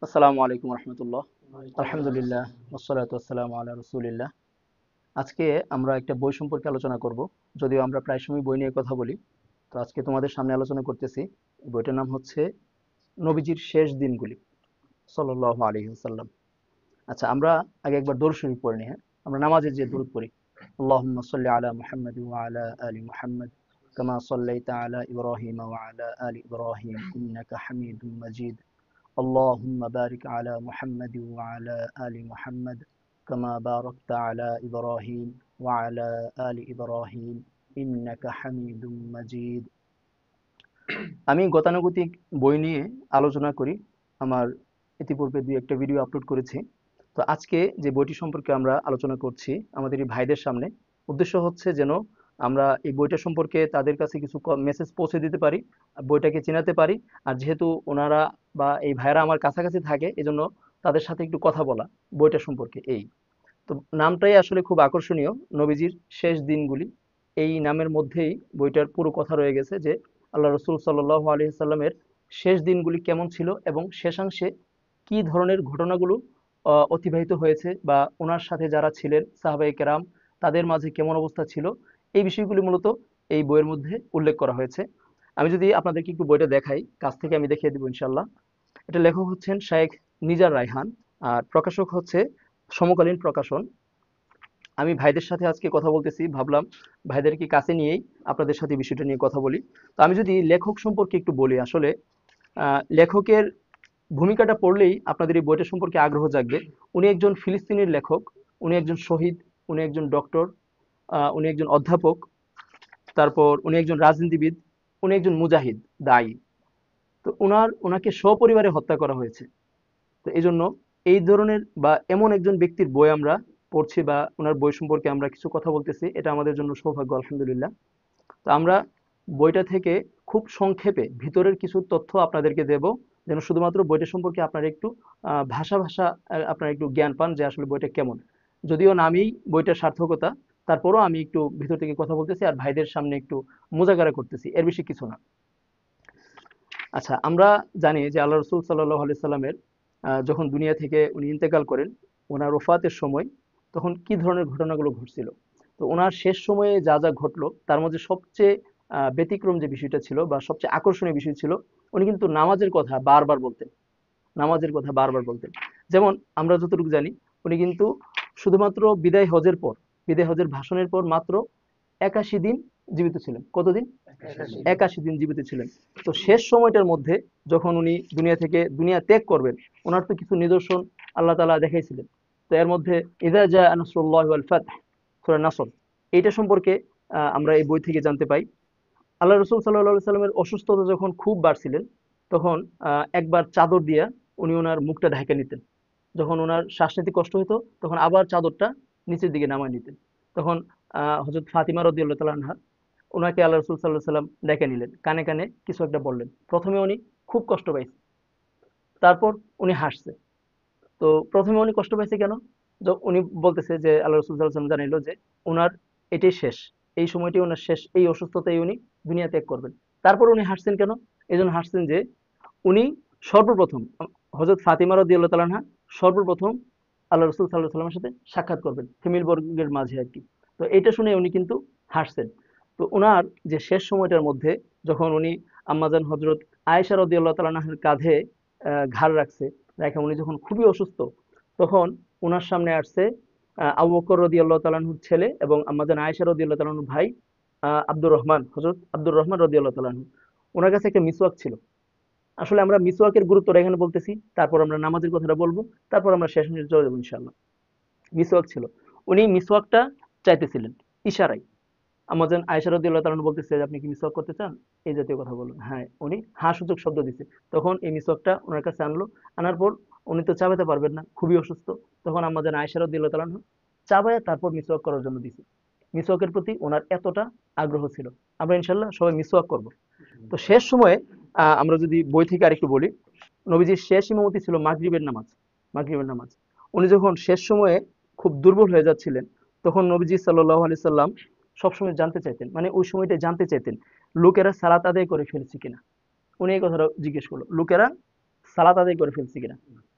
আসসালামু আলাইকুম রহমতুল্লাহ। আলহামদুলিল্লাহ ওয়াসসালাতু ওয়াসসালামু আলা রাসূলিল্লাহ। আজকে আমরা একটা বই সম্পর্কে আলোচনা করব। যদিও আমরা প্রায় সময় বই নিয়ে কথা বলি, তো আজকে তোমাদের সামনে আলোচনা করতেছি। এই বইটার নাম হচ্ছে নবীজির শেষ দিনগুলি, সাল্লাল্লাহু আলাইহি ওয়াসাল্লাম। আচ্ছা, আমরা আগে একবার দরুদ শরীফ পড়ে নিই। হ্যাঁ, আমরা নামাজে যে দরুদ পড়ি, আল্লাহুম্মা সাল্লি আলা মুহাম্মাদ ওয়া আলা আলি মুহাম্মাদ কামা সাল্লাইতা আলা ইব্রাহিম ওয়া আলা আলি ইব্রাহিম ইন্নাকা হামিদুম মাজিদ। اللهم بارك على محمد وعلى آل محمد كما باركت على إبراهيم وعلى آل إبراهيم إنك حميد مجيد। আমি গতানুগতিক বই নিয়ে আলোচনা করি। আমার ইতিপূর্বে দুই একটা ভিডিও আপলোড করেছি। তো আজকে যে বইটি সম্পর্কে আমরা আলোচনা করছি আমাদের এই ভাইদের সামনে, উদ্দেশ্য হচ্ছে যেন আমরা এই বইটা সম্পর্কে তাদের কাছে কিছু মেসেজ পৌঁছে দিতে পারি, বইটাকে চিনাতে পারি। আর যেহেতু ওনারা বা এই ভাইরা আমার কাছাকাছি থাকে, এজন্য তাদের সাথে একটু কথা বলা বইটা সম্পর্কে। এই তো নামটাই আসলে খুব আকর্ষণীয়, নবীজির শেষ দিনগুলি। এই নামের মধ্যেই বইটার পুরো কথা রয়ে গেছে যে আল্লাহ রসুল সাল্লাহ আলাইহি সাল্লামের শেষ দিনগুলি কেমন ছিল এবং শেষাংশে কি ধরনের ঘটনাগুলো অতিবাহিত হয়েছে, বা ওনার সাথে যারা ছিলেন সাহাবায়ে কেরাম তাদের মাঝে কেমন অবস্থা ছিল, এই বিষয়গুলি মূলত এই বইয়ের মধ্যে উল্লেখ করা হয়েছে। আমি যদি আপনাদেরকে একটু বইটা দেখাই, কাছ থেকে আমি দেখিয়ে দিব ইনশাল্লাহ। এটা লেখক হচ্ছেন শায়েখ নিজার রায়হান, আর প্রকাশক হচ্ছে সমকালীন প্রকাশন। আমি ভাইদের সাথে আজকে কথা বলতেছি, ভাবলাম ভাইদেরকে কাছে নিয়েই আপনাদের সাথে বিষয়টা নিয়ে কথা বলি। তো আমি যদি লেখক সম্পর্কে একটু বলি, আসলে লেখকের ভূমিকাটা পড়লেই আপনাদের এই বইটা সম্পর্কে আগ্রহ জাগবে। উনি একজন ফিলিস্তিনের লেখক, উনি একজন শহীদ, উনি একজন ডক্টর, উনি একজন অধ্যাপক, তারপর উনি একজন রাজনীতিবিদ, উনি একজন মুজাহিদ, দায়ী। তো ওনাকে সপরিবারে হত্যা করা হয়েছে। তো এই জন্য এই ধরনের বা এমন একজন ব্যক্তির বই আমরা পড়ছি, বা ওনার বই সম্পর্কে আমরা কিছু কথা বলতেছি, এটা আমাদের জন্য সৌভাগ্য, আলহামদুলিল্লাহ। তো আমরা বইটা থেকে খুব সংক্ষেপে ভিতরের কিছু তথ্য আপনাদেরকে দেব, যেন শুধুমাত্র বইটা সম্পর্কে আপনারা একটু ভাষা ভাষা আপনারা একটু জ্ঞান পান যে আসলে বইটা কেমন। যদিও নামেই বইটার সার্থকতা, তারপরও আমি একটু ভিতর থেকে কথা বলতেছি আর ভাইদের সামনে একটু মোজাগারা করতেছি, এর বেশি কিছু না। আচ্ছা, আমরা জানি যে আল্লাহ রসুল সাল্লাহ আলি সাল্লামের যখন দুনিয়া থেকে উনি ইন্তেকাল করেন, ওনার ওফাতের সময় তখন কি ধরনের ঘটনাগুলো ঘটছিল। তো ওনার শেষ সময়ে যা যা ঘটলো তার মধ্যে সবচেয়ে ব্যতিক্রম যে বিষয়টা ছিল বা সবচেয়ে আকর্ষণীয় বিষয় ছিল, উনি কিন্তু নামাজের কথা বারবার বলতেন। নামাজের কথা বারবার বলতেন। যেমন আমরা যতটুকু জানি, উনি কিন্তু শুধুমাত্র বিদায় হজের ভাষণের পর মাত্র ৮১ দিন জীবিত ছিলেন। কতদিন? ৮১ দিন জীবিত ছিলেন। তো শেষ সময়টার মধ্যে যখন উনি দুনিয়া ত্যাগ করবেন, ওনার তো কিছু নিদর্শন আল্লাহ তাআলা দেখাইছিলেন। তো এর মধ্যে ইযা জাআ নাসরুল্লাহি ওয়াল ফাতহ, সূরা নাসর, এইটা সম্পর্কে আমরা এই বই থেকে জানতে পাই। আল্লাহ রসুল সাল্লাল্লাহু আলাইহি সাল্লামের অসুস্থতা যখন খুব বাড়ছিলেন, তখন একবার চাদর দিয়া উনি ওনার মুখটা ঢেকে নিতেন। যখন ওনার শ্বাস নিতে কষ্ট হতো, তখন আবার চাদরটা নিচের দিকে নামায় নিতেন। তখন হযরত ফাতিমা রাদিয়াল্লাহু তাআলা আনহা ওনাকে আল্লাহ রসুল সাল্লাল্লাহু আলাইহি সাল্লাম ডেকে নিলেন, কানে কানে কিছু একটা বললেন। প্রথমে উনি খুব কষ্ট পাইছে, তারপর উনি হাসছে। তো প্রথমে উনি কষ্ট পাইছে কেন? উনি বলতেছে যে আল্লাহ রসুল সাল্লাল্লাহু আলাইহি ওয়াসাল্লাম জানাইলো যে উনার এটাই শেষ, এই সময়টি ওনার শেষ, এই অসুস্থতায় উনি দুনিয়া ত্যাগ করবেন। তারপর উনি হাসছেন কেন? এই জন্য হাসছেন যে উনি সর্বপ্রথম হযরত ফাতিমা রাদিয়াল্লাহু তাআলা আনহা সর্বপ্রথম আল্লাহ রসুল সাল্লাল্লাহু আলাইহি ওয়াসাল্লামের সাথে সাক্ষাৎ করবেন, ফ্যামিলি বর্গের মাঝে আর কি। তো এটা শুনে উনি কিন্তু হাসছেন। তো উনার যে শেষ সময়টার মধ্যে যখন উনি আম্মাজান হযরত আয়েশা রাদিয়াল্লাহু তাআলা আনহার কাঁধে ঘাড় রাখছে, রেখে উনি যখন খুবই অসুস্থ, তখন উনার সামনে আসছে আবু বকর রাদিয়াল্লাহু তাআলা আনহুর ছেলে এবং আম্মাজান আয়েশা রাদিয়াল্লাহু তাআলা আনহুর ভাই আব্দুর রহমান, হযরত আব্দুর রহমান রাদিয়াল্লাহু তাআলা আনহু। ওনার কাছে একটা মিসওয়াক ছিল। আসলে আমরা মিসওয়াকের গুরুত্বটা এখানে বলতেছি, তারপর আমরা নামাজের কথাটা বলবো, তারপর আমরা শেষ মেশে চলে যাবো ইনশাআল্লাহ। মিসওয়াক ছিল, উনি মিসওয়াকটা চাইতেছিলেন ইশারায়। আমাজন আয়েশা রাদিয়াল্লাহু তাআলা বলতেছে যে আপনি কি মিসওয়াক করতে চান, এই জাতীয় কথা বললেন। হ্যাঁ, উনি হ্যাঁ সূচক শব্দ দিছে। তখন এই মিসওয়াকটা ওনার কাছে আনলো। আনার পর উনি তো চাবাতে পারবেন না, খুবই অসুস্থ। তখন আমাজন আয়েশা রাদিয়াল্লাহু তাআলা চাবায়া তারপর মিসওয়াক করার জন্য দিছে। মিসওয়াকের প্রতি ওনার এতটা আগ্রহ ছিল। আমরা ইনশাআল্লাহ সবাই মিসওয়াক করব। তো শেষ সময়ে আমরা যদি বই থেকে আরেকটু বলি, নবীজির শেষ ইমামতি ছিল মাগরিবের নামাজ। মাগরিবের নামাজ উনি যখন শেষ সময়ে খুব দুর্বল হয়ে যাচ্ছিলেন, তখন নবীজি সাল্লাল্লাহু আলাইহি সাল্লাম সবসময় জানতে চাইতেন, মানে ওই সময়টা জানতে চাইতেন লোকেরা সালাত আদায় করে ফেলছে কিনা। উনি এই কথাটা জিজ্ঞেস করলো, লোকেরা সালাত আদায় করে ফেলছি কিনা।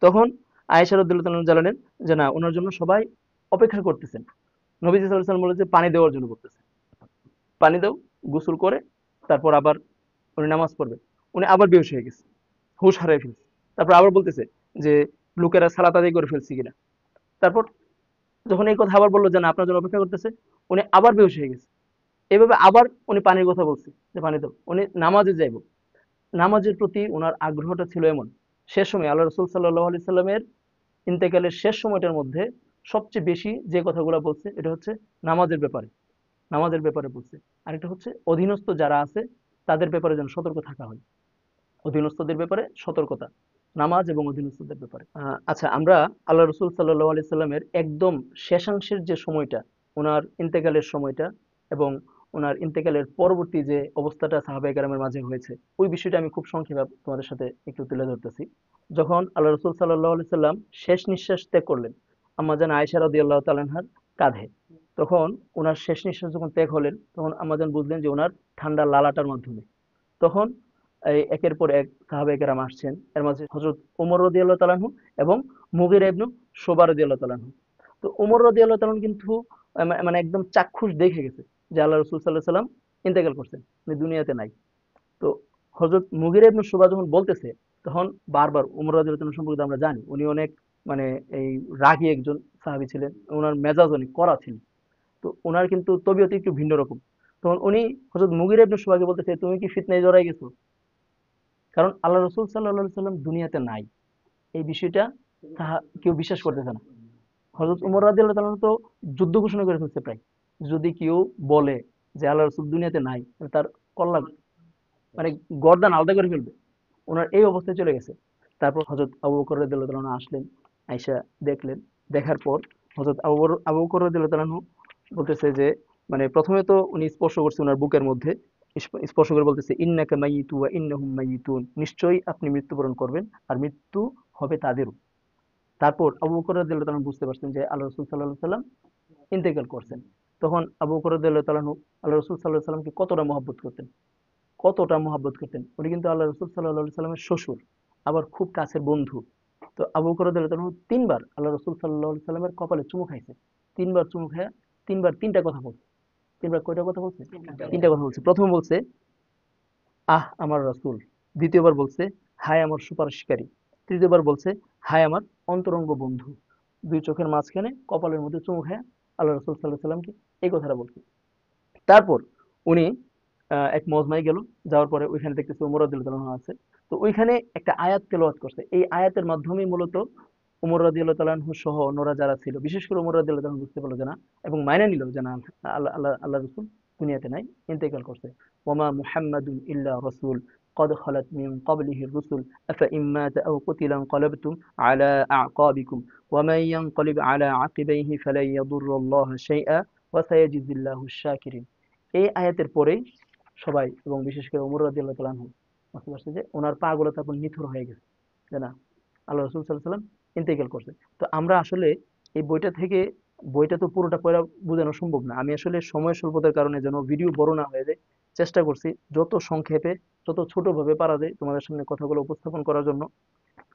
তখন আয়েশা রাদিয়াল্লাহু তাআলা জানালেন যে না, ওনার জন্য সবাই অপেক্ষা করতেছেন। নবীজি সাল্লাল্লাহু আলাইহি ওয়াসাল্লাম বলে যে পানি দেওয়ার জন্য বলতেছে, পানি দাও, গোসল করে তারপর আবার উনি নামাজ পড়বেন। উনি আবার বেহুশ হয়ে গেছে, হুঁশ হারিয়ে ফেলছে। তারপর আবার বলতেছে যে লোকেরা সালাত আদায় করে ফেলছি কিনা। তারপর যখন এই কথা আবার বললো যে না, আপনার জন্য অপেক্ষা করতেছে, উনি আবার বেহুশ হয়ে গেছে। এভাবে আবার উনি পানির কথা বলছে যে পানি দাও, উনি নামাজে যাইব। নামাজের প্রতি উনার আগ্রহটা ছিল এমন, শেষ সময় আল্লাহ রসুল সাল্লাহ আলি সাল্লামের ইন্তেকালের শেষ সময়টার মধ্যে সবচেয়ে বেশি যে কথাগুলো বলছে এটা হচ্ছে নামাজের ব্যাপারে, নামাজের ব্যাপারে বলছে। আরেকটা হচ্ছে অধীনস্থ যারা আছে তাদের ব্যাপারে যেন সতর্ক থাকা হয়, অধীনস্থদের ব্যাপারে সতর্কতা, নামাজ এবং অধীনস্থদের ব্যাপারে। আচ্ছা, আমরা আল্লাহ রসুল সাল্লাহ আলি সাল্লামের একদম শেষাংশের যে সময়টা, ওনার ইন্তেকালের সময়টা এবং ওনার ইন্তেকালের পরবর্তী যে অবস্থাটা সাহাবায়ে কেরামের মাঝে হয়েছে, ওই বিষয়টা আমি খুব সংক্ষেপে তোমাদের সাথে একটু তুলে ধরতেছি। যখন আল্লাহ রসুল সাল্লাহ আলি সাল্লাম শেষ নিঃশ্বাস ত্যাগ করলেন আম্মাজান আয়েশা রাদিয়াল্লাহু তাআলা আনহার কাঁধে, তখন ওনার শেষ নিঃশ্বাস যখন ত্যাগ হলেন, তখন আম্মাজান বুঝলেন যে ওনার ঠান্ডা লালাটার মাধ্যমে। তখন এই একের পর এক সাহাবায়ে কেরাম আসছেন, এর মাঝে হযরত ওমর রাদিয়াল্লাহু তাআলা আনহু এবং মুগিরা ইবনে শুবা রাদিয়াল্লাহু তাআলা আনহু। তো ওমর রাদিয়াল্লাহু তাআলা আনহু কিন্তু মানে একদম চাক্ষুষ দেখে গেছে যে আল্লাহ রাসূল সাল্লাল্লাহু আলাইহি সাল্লাম ইন্তেকাল করছেন, উনি দুনিয়াতে নাই। তো হযরত মুগিরা ইবনে শুবা যখন বলতেছে, তখন বারবার ওমর রাদিয়াল্লাহু তাআলা সম্পর্কে আমরা জানি উনি অনেক মানে এই রাগী একজন সাহাবী ছিলেন, উনার মেজাজ অনেক কড়া ছিল। তো উনার কিন্তু তবিয়ত একটু ভিন্ন রকম। তখন উনি হযরত মুগিরা ইবনে শুবাকে বলতেছে, তুমি কি ফিতনায় জড়াই গেছো? কারণ আল্লাহ রসুল সাল্লাহ সাল্লাম দুনিয়াতে নাই, এই বিষয়টা তাহা কেউ বিশ্বাস করতেছে না। হজরত উমর রাদিয়াল্লাহু তাআলা তো যুদ্ধ ঘোষণা করে ফেলছে প্রায়, যদি কেউ বলে যে আল্লাহ রসুল দুনিয়াতে নাই, তাহলে তার কল্লা মানে গর্দান আলাদা করে ফেলবে। ওনার এই অবস্থায় চলে গেছে। তারপর হজরত আবু বকর রাদিয়াল্লাহু তাআলা আসলেন, আইসা দেখলেন, দেখার পর হজরত আবু বকর রাদিয়াল্লাহু তাআলা বলতেছে যে মানে প্রথমে তো উনি স্পর্শ করছে ওনার বুকের মধ্যে, স্পর্শ করে বলতেছে ইন্নাকা মাইয়িতু ওয়া ইন্নাহুম মাইয়িতুন, নিশ্চয়ই আপনি মৃত্যুবরণ করবেন আর মৃত্যু হবে তাদেরও। তারপর আবু বকর রাদিয়াল্লাহু তাআলা বুঝতে পারছেন যে আল্লাহ রাসূল সাল্লাল্লাহু আলাইহি সাল্লাম ইন্তেকাল করছেন। তখন আবু বকর রাদিয়াল্লাহু তাআলা আল্লাহ রাসূল সাল্লাল্লাহু আলাইহি সাল্লামকে কতটা মহব্বত করতেন, কতটা মহব্বত করতেন। উনি কিন্তু আল্লাহ রাসূল সাল্লাল্লাহু আলাইহি সাল্লামের শ্বশুর, আবার খুব কাছের বন্ধু। তো আবু বকর রাদিয়াল্লাহু তাআলা তিনবার আল্লাহ রাসূল সাল্লাল্লাহু আলাইহি সাল্লামের কপালে চুমু খাইছে। তিনবার চুমু খায়া তিনবার তিনটা কথা বলছে। তিনবার কয়টা কথা বলছে? তিনটা কথা বলছে। প্রথম বলছে আহ আমার রাসূল, দ্বিতীয়বার বলছে হায় আমার সুপারিশকারী, তৃতীয়বার বলছে হায় আমার অন্তরঙ্গ বন্ধু। দুই চোখের মাঝখানে কপালের মধ্যে চুমু খায়া আল্লাহ রাসূল সাল্লাল্লাহু আলাইহি সাল্লামকে এই কথাটা বলছে। তারপর উনি এক মজমায় গেল, যাওয়ার পরে ওইখানে দেখতেছে ওমর রাদিয়াল্লাহু তাআলা আছে। তো ওইখানে একটা আয়াত তেলাওয়াত করছে। এই আয়াতের মাধ্যমেই মূলত ওমর রাদিয়াল্লাহু তাআলা সহ অন্যরা যারা ছিল, বিশেষ করে ওমর রাদিয়াল্লাহু তাআলা বুঝতে পারলো যে না, এবং মাইনা নিল যে না, আল্লাহ রাসূল দুনিয়াতে নাই, ইন্তেকাল করছে। ওমা মুহাম্মাদুন ইল্লা রাসূল قد خلت من قبله الرسل أفإن مات أو قتل انقلبتم على أعقابكم ومن ينقلب على عقبيه فلن يضر الله شيئا وسيجزي الله الشاكرين। এই আয়াতের পরেই সবাই এবং বিশেষ করে ওমর রাদিয়াল্লাহু তাআলা আনহু বুঝতে পারছে যে ওনার পা গুলো তারপর নিথর হয়ে গেছে, যে না, আল্লাহ রাসূল সাল্লাল্লাহু আলাইহি সাল্লাম ইন্তেকাল করছে। তো আমরা আসলে এই বইটা থেকে, বইটা তো পুরোটা পড়া বোঝানো সম্ভব না, আমি আসলে সময় স্বল্পতার কারণে যেন ভিডিও বড় না হয়ে যায় চেষ্টা করছি যত সংক্ষেপে, যত ছোট ভাবে পারা যায় তোমাদের সামনে কথাগুলো উপস্থাপন করার জন্য।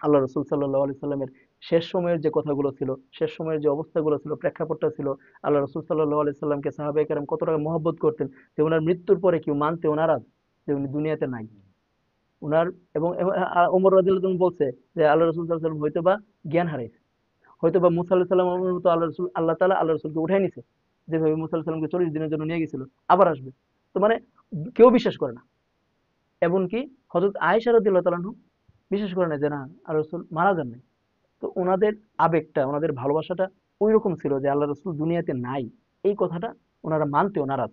আল্লাহ রসুল সাল্লাহ আলি সাল্লামের শেষ সময়ের যে কথাগুলো ছিল, শেষ সময়ের যে অবস্থাগুলো ছিল, প্রেক্ষাপটটা ছিল, আল্লাহ রসুল সাল্লাহ আলি সাল্লামকে সাহাবায়ে কেরাম কতটা মহব্বত করতেন, যে ওনার মৃত্যুর পরে কেউ মানতেও নারাজ যে উনি দুনিয়াতে নাই। উনার ওমর রাদিয়াল্লাহু আনহু বলছে যে আল্লাহ রসুল সাল্লাল্লাহু আলাইহি ওয়াসাল্লাম হয়তো বা জ্ঞান হারাইছে, হয়তো বা মুসা আলাইহিস সালামের মতো আল্লাহ তাআলা আল্লাহ রসুলকে উঠাই নিছে, যেভাবে মুসা আলাইহিস সালামকে 40 দিনের জন্য নিয়ে গেছিল, আবার আসবে। তো মানে কেউ বিশ্বাস করে না। এমনকি হযরত আয়েশা রাদিয়াল্লাহু তাআলা বিশ্বাস করে না যে না, আল্লাহ রসুল মারা যান নাই। তো ওনাদের আবেগটা, ওনাদের ভালোবাসাটা ওই রকম ছিল যে আল্লাহ রসুল দুনিয়াতে নাই, এই কথাটা ওনারা মানতেও নারাজ।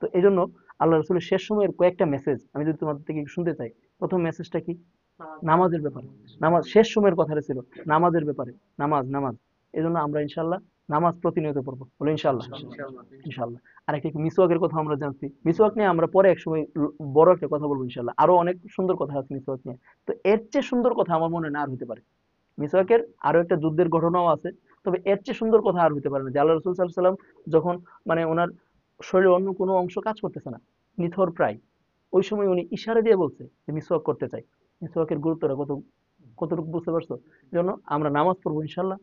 তো এই জন্য আল্লাহ রসুলের শেষ সময়ের কয়েকটা মেসেজ আমি যদি তোমাদের থেকে একটু শুনতে চাই। প্রথম মেসেজটা কি? নামাজের ব্যাপারে। নামাজ শেষ সময়ের কথাটা ছিল নামাজের ব্যাপারে। নামাজ, নামাজ। এই জন্য আমরা ইনশাল্লাহ নামাজ প্রতিনিয়ত পড়বো, বলো ইনশাল্লাহ। ইনশাল্লাহ। আর একটা কি মিসওয়াকের কথা আমরা জানছি, মিসওয়াক নিয়ে আমরা পরে এক সময় বড় একটা কথা বলবো ইনশাল্লাহ, আরো অনেক সুন্দর কথা আছে মিসওয়াক নিয়ে। তো এর চেয়ে সুন্দর কথা আমার মনে হয় না আর হতে পারে। মিসওয়াকের আরো একটা যুদ্ধের ঘটনাও আছে, তবে এর চেয়ে সুন্দর কথা আর হতে পারে না যে আল্লাহ রসুল সাল্লাল্লাহু আলাইহি সাল্লাম যখন মানে ওনার শরীরের অন্য কোনো অংশ কাজ করতেছে না, নিথর প্রায়, ওই সময় উনি ইশারা দিয়ে বলছে যে মিসওয়াক করতে চাই। মিসওয়াকের গুরুত্বটা কতটুকু বুঝতে পারছো? জন্য আমরা নামাজ পড়বো ইনশাল্লাহ।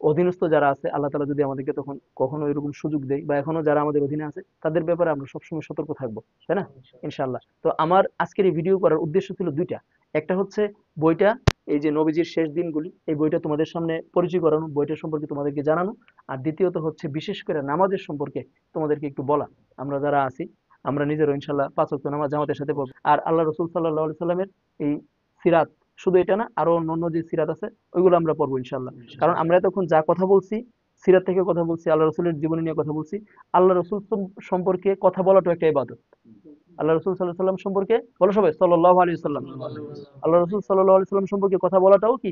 অধীনস্থ যারা আছে আল্লাহ তাআলা যদি আমাদেরকে তখন কখনো এরকম সুযোগ দেয় বা এখনো যারা আমাদের অধীনে আছে তাদের ব্যাপারে আমরা সবসময় সতর্ক থাকবো, তাই না? ইনশাল্লাহ। তো আমার আজকের এই ভিডিও করার উদ্দেশ্য ছিল দুইটা। একটা হচ্ছে বইটা, এই যে নবীজির শেষ দিনগুলি, এই বইটা তোমাদের সামনে পরিচয় করানো, বইটা সম্পর্কে তোমাদেরকে জানানো। আর দ্বিতীয়ত হচ্ছে বিশেষ করে নামাজের সম্পর্কে তোমাদেরকে একটু বলা। আমরা যারা আছি আমরা নিজেরও ইনশাল্লাহ 5 ওয়াক্ত নামাজ জামাতের সাথে পড়বো। আর আল্লাহ রসুল সাল্লাল্লাহু আলাইহি সাল্লামের এই সিরাত, শুধু এটা না আরো অন্যান্য যে সিরাত আছে ওইগুলো আমরা পড়বো ইনশাল্লাহ। কারণ আমরা এতক্ষণ যা কথা বলছি, সিরাত থেকে কথা বলছি, আল্লাহ রসুলের জীবনী নিয়ে কথা বলছি। আল্লাহ রসুল সম্পর্কে কথা বলাটা একটা ইবাদত। আল্লাহ রসুল সাল্লাহ সাল্লাম সম্পর্কে বলো সবাই সাল্লাল্লাহু আলাইহি সাল্লাম। আল্লাহ রসুল সাল্লাল্লাহু আলাইহি সাল্লাম সম্পর্কে কথা বলাটাও কি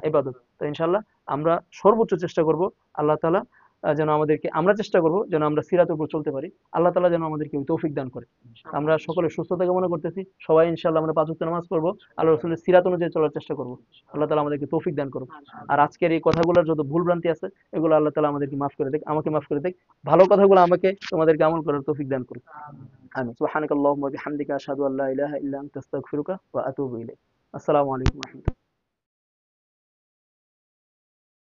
ইবাদত। তো ইনশাল্লাহ আমরা সর্বোচ্চ চেষ্টা করব আল্লাহ তাআলা যেন আমাদেরকে, আমরা চেষ্টা করব যেন আমরা সিরাতের উপর চলতে পারি। আল্লাহ তাআলা যেন আমাদেরকে ওই তৌফিক দান করে। আমরা সকলে সুস্থতা কামনা করতেছি। সবাই ইনশাআল্লাহ আমরা 5 ওয়াক্ত নামাজ পড়বো। আল্লাহ রাসূলের সিরাত অনুযায়ী চলার চেষ্টা করব। আল্লাহ তাআলা আমাদেরকে তৌফিক দান করুক। আর আজকের এই কথাগুলোর যত ভুল ভ্রান্তি আছে এগুলো আল্লাহ তাআলা আমাদেরকে মাফ করে দেখ, আমাকে মাফ করে দেখ। ভালো কথাগুলো আমাকে তোমাদেরকে আমল করার তৌফিক দান করুক। আমিন। সুবহানাকাল্লাহুম্মা ওয়া বিহামদিকা আশহাদু আল্লা ইলাহা ইল্লা আনতা আস্তাগফিরুকা ওয়া আতুবু ইলাইক। আসসালামু আলাইকুম ওয়া রাহমাতুল্লাহ।